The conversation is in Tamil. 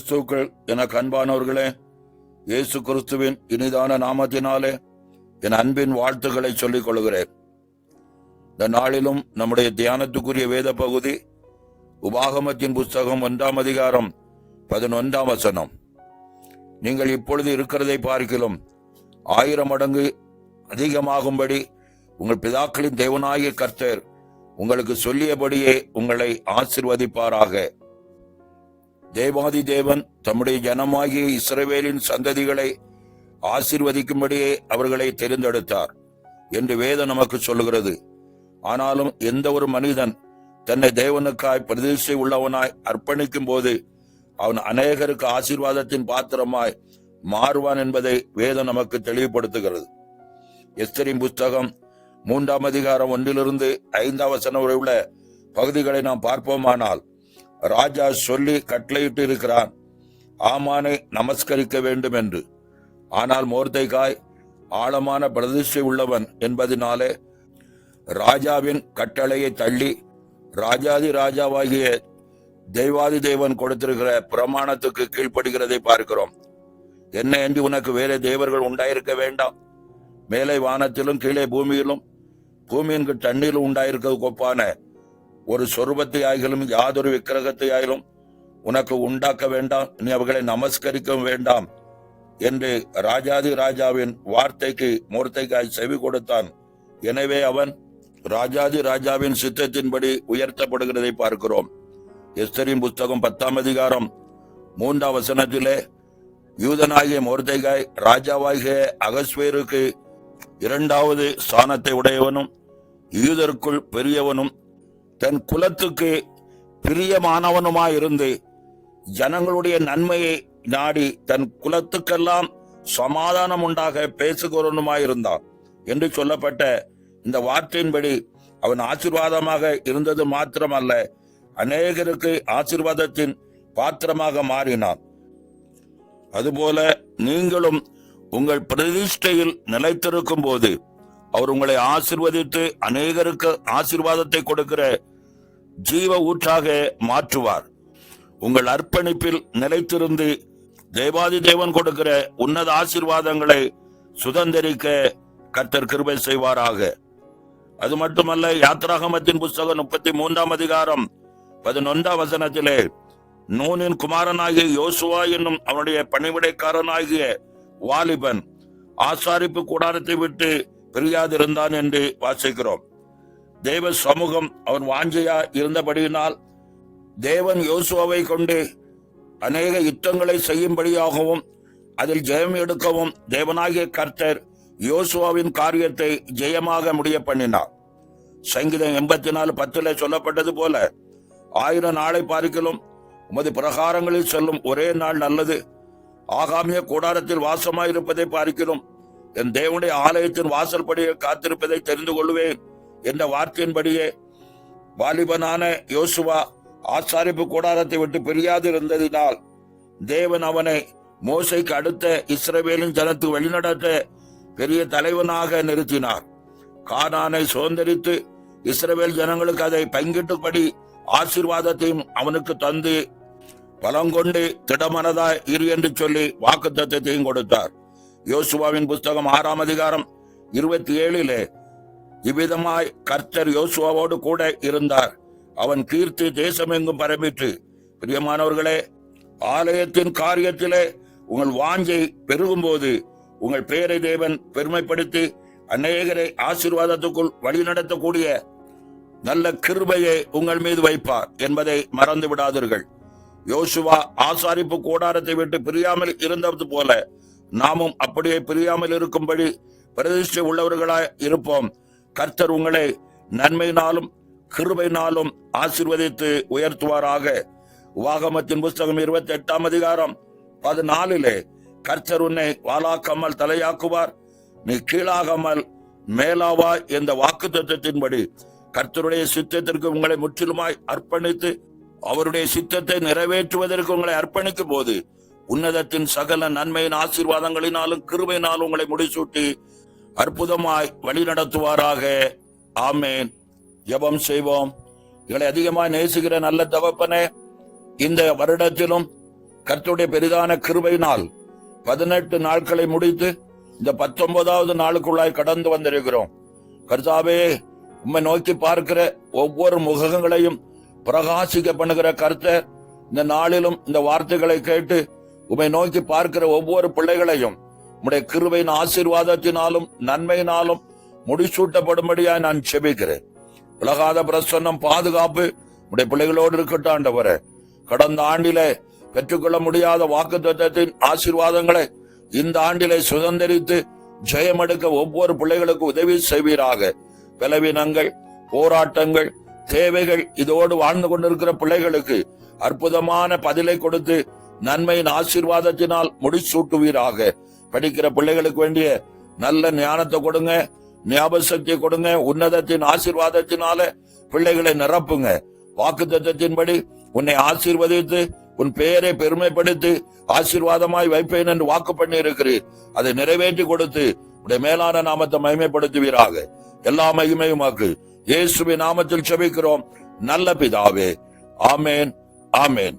கிறிஸ்துவுக்குள் எனக்கு அன்பானவர்களே, இயேசு கிறிஸ்துவின் இனிதான நாமத்தினாலே என் அன்பின் வாழ்த்துக்களை சொல்லிக் கொள்கிறேன். இந்த நாளிலும் நம்முடைய தியானத்துக்குரிய வேத பகுதி உபாகமத்தின் புஸ்தகம் 1 அதிகாரம் 11 நீங்கள் இப்பொழுது இருக்கிறதை பார்க்கிலும் 1000 மடங்கு அதிகமாகும்படி உங்கள் பிதாக்களின் தேவனாகிய கர்த்தர் உங்களுக்கு சொல்லியபடியே உங்களை ஆசீர்வதிப்பாராக. தேவாதி தேவன் தம்முடைய ஜனமாகிய இஸ்ரவேலின் சந்ததிகளை ஆசீர்வதிக்கும்படியே அவர்களை தெரிந்தெடுத்தார் என்று வேதம் நமக்கு சொல்லுகிறது. ஆனாலும் எந்த ஒரு மனிதன் தன்னை தேவனுக்காய் பிரதிஷ்டை உள்ளவனாய் அர்ப்பணிக்கும் போது அவன் அநேகருக்கு ஆசீர்வாதத்தின் பாத்திரமாய் மாறுவான் என்பதை வேதம் நமக்கு தெளிவுபடுத்துகிறது. எஸ்தரின் புஸ்தகம் 3 அதிகாரம் 1-5 வரை உள்ள பகுதிகளை நாம் பார்ப்போமானால், ராஜா சொல்லி கட்டளையிட்டு இருக்கிறான் ஆமானை நமஸ்கரிக்க வேண்டும் என்று. ஆனால் மொர்தெகாய் ஆழமான பிரதிஷ்டை உள்ளவன் என்பதனாலே ராஜாவின் கட்டளையை தள்ளி ராஜாதி ராஜாவாகிய தெய்வாதி தேவன் கொடுத்திருக்கிற பிரமாணத்துக்கு கீழ்ப்படுகிறதை பார்க்கிறோம். என்ன என்று உனக்கு வேற தேவர்கள் உண்டாயிருக்க வேண்டாம், மேலே வானத்திலும் கீழே பூமியிலும் பூமியின் தண்ணீரிலும் உண்டாயிருக்க கொப்பான ஒரு சொரூபத்தை ஆகிலும் யாதொரு விக்கிரகத்தை ஆகிலும் உனக்கு உண்டாக்க வேண்டாம், நீ அவர்களை நமஸ்கரிக்கவும் வேண்டாம் என்று ராஜாதி ராஜாவின் வார்த்தைக்கு மொர்தெகாய் செவி கொடுத்தான். எனவே அவன் ராஜாதி ராஜாவின் சித்தத்தின்படி உயர்த்தப்படுகிறதை பார்க்கிறோம். எஸ்தரின் புஸ்தகம் 10 அதிகாரம் 3 யூதனாகிய மொர்தெகாய் ராஜாவாகிய அகஸ்வேருக்கு 2வது ஸ்தானத்தை உடையவனும் யூதருக்குள் பெரியவனும் தன் குலத்துக்கு பிரியமானவனுமாயிருந்து ஜனங்களுடைய நன்மையை நாடி தன் குலத்துக்கெல்லாம் சமாதானம் உண்டாக பேசுகிறவனுமாயிருந்தான் என்று சொல்லப்பட்ட இந்த வார்த்தையின்படி அவன் ஆசீர்வாதமாக இருந்தது மாத்திரமல்ல, அநேகருக்கு ஆசீர்வாதத்தின் பாத்திரமாக மாறினான். அதுபோல நீங்களும் உங்கள் பிரதிஷ்டையில் நிலைத்திருக்கும் போது அவர் உங்களை ஆசீர்வதித்து அநேகருக்கு ஆசீர்வாதத்தை கொடுக்கிற ஜீவ ஊற்றாக மாற்றுவார். உங்கள் அர்ப்பணிப்பில் நிலைத்திருந்து தேவாதி தேவன் கொடுக்கிற உன்னத ஆசீர்வாதங்களை சுதந்திரிக்க கர்த்தர் கிருபை செய்வாராக. அது மட்டுமல்ல, யாத்ராகமத்தின் புஸ்தகம் 33 அதிகாரம் 11 நூனின் குமாரனாகிய யோசுவா என்னும் அவனுடைய பணிவிடைக்காரனாகிய வாலிபன் ஆசாரிப்பு கூடாரத்தை விட்டு பிரியாதிருந்தான் என்று வாசிக்கிறோம். தேவ சமூகம் அவன் வாஞ்சையா இருந்தபடியினால் தேவன் யோசுவாவை கொண்டு அநேக யுத்தங்களை செய்யும்படியாகவும் அதில் ஜெயம் எடுக்கவும் தேவனாகிய கர்த்தர் யோசுவாவின் காரியத்தை ஜெயமாக முடிய பண்ணினார். சங்கீதம் 84:10 சொல்லப்பட்டது போல, 1000 நாளை பார்க்கிலும் உமது பிரகாரங்களில் செல்லும் ஒரே நாள் நல்லது. ஆகாமிய கூடாரத்தில் வாசமாயிருப்பதை பார்க்கிறோம் என் தேவனுடைய ஆலயத்தின் வாசல்படியை காத்திருப்பதை தெரிந்து கொள்வேன் என்ற வார்த்தையின்படியே வாலிபனான யோசுவா ஆசாரிப்பு கூடாரத்தை விட்டு பிரியாது இருந்ததினால் தேவன் அவனை மோசைக்கு அடுத்த இஸ்ரவேலின் ஜனத்தை வழிநடத்த பெரிய தலைவனாக நிறுத்தினார். கானானை சுதந்தரித்து இஸ்ரவேல் ஜனங்களுக்கு அதை பங்கிட்டுபடி ஆசீர்வாதத்தையும் அவனுக்கு தந்து பலங்கொண்டு திடமனதாய் இரு என்று சொல்லி வாக்குத்தத்தத்தையும் கொடுத்தார். யோசுவாவின் புஸ்தகம் 6 அதிகாரம் 27 இவ்விதமாய் கர்த்தர் யோசுவாவோடு கூட இருந்தார். அவன் கீர்த்தி தேசமெங்கும் பரம்பிற்று. பிரியமானவர்களே, ஆலயத்தின் காரியத்திலே உங்கள் வாஞ்சை பெருகும் போது உங்கள் பெயரை தேவன் பெருமைப்படுத்தி அநேகரை ஆசீர்வாதத்துக்குள் வழிநடத்தக்கூடிய நல்ல கிருபையை உங்கள் மீது வைப்பார் என்பதை மறந்து விடாதீர்கள். யோசுவா ஆசாரிப்பு கூடாரத்தை விட்டு பிரியாமல் இருந்தது போல நாமும் அப்படியே பிரியாமல் இருக்கும்படி பிரதிஷ்டை உள்ளவர்களாய் இருப்போம். கர்த்தர் உங்களை நன்மையினாலும் கிருபையினாலும் ஆசீர்வதித்து உயர்த்துவாராக. உபாகமத்தின் புஸ்தகம் 28 அதிகாரம் 14 கர்த்தர் உன்னை வாலாக்காமல் தலையாக்குவார், நீ கீழாகாமல் மேலாவாய் என்ற வாக்குத்தத்தத்தின்படி கர்த்தருடைய சித்தத்திற்கு உங்களை முற்றிலுமாய் அர்ப்பணித்து அவருடைய சித்தத்தை நிறைவேற்றுவதற்கு உங்களை அர்ப்பணிக்கும் போது உன்னதத்தின் சகல நன்மையின் ஆசீர்வாதங்களினாலும் கிருபையினாலும் உங்களை முடிசூட்டி அற்புதமாய் வழி நடத்துவாராக. ஆமேன். ஜெபம் செய்வோம். எங்களை அதிகமாய் நேசிக்கிற நல்ல தகப்பனே, இந்த வருடத்திலும் கர்த்தருடைய பெரிதான கிருபையினால் 18 நாட்களை முடித்து இந்த 19வது நாளுக்குள்ளாய் கடந்து வந்திருக்கிறோம். கர்த்தாவே, உம்மை நோக்கி பார்க்கிற ஒவ்வொரு முகங்களையும் பிரகாசிக்க பண்ணுகிற கர்த்தர், இந்த நாளிலும் இந்த வார்த்தைகளை கேட்டு உம்மை நோக்கி பார்க்கிற ஒவ்வொரு பிள்ளைகளையும் உம்முடைய கிருபையின் ஆசீர்வாதத்தினாலும் நன்மையினாலும் முடிசூட்டப்படும்படியாய் நான் செபிக்கிறேன். விலகாத பிரசன்னம், பாதுகாப்பு உடைய பிள்ளைகளோடு இருக்கட்டும் ஆண்டவரே. கடந்த ஆண்டிலே பெற்றுக்கொள்ள முடியாத வாக்குத்தத்தத்தின் ஆசீர்வாதங்களை இந்த ஆண்டிலே சுதந்திரித்து ஜெயமெடுக்க ஒவ்வொரு பிள்ளைகளுக்கு உதவி செய்வீராக. பலவீனங்கள், போராட்டங்கள், தேவைகள் இதோடு வாழ்ந்து கொண்டிருக்கிற பிள்ளைகளுக்கு அற்புதமான பதிலை கொடுத்து நன்மையின் ஆசீர்வாதத்தினால் முடிசூட்டுவீராக. படிக்கிற பிள்ளைகளுக்கு வேண்டிய நல்ல ஞானத்தை கொடுங்க, ஞாபக சக்தியை கொடுங்க. உன்னதத்தின் ஆசீர்வாதத்தினால பிள்ளைகளை நிரப்புங்க. வாக்குத்தத்தத்தின்படி உன்னை ஆசீர்வதித்து உன் பெயரை பெருமைப்படுத்தி ஆசீர்வாதமாய் வைப்பேன் என்று வாக்கு பண்ணி இருக்கிறீர். அதை நிறைவேற்றி கொடுத்து உடைய மேலான நாமத்தை மகிமைப்படுத்துவீராக. எல்லா மகிமையுமாக்கு இயேசுவின் நாமத்தில் செபிக்கிறோம் நல்ல பிதாவே. ஆமேன், ஆமேன்.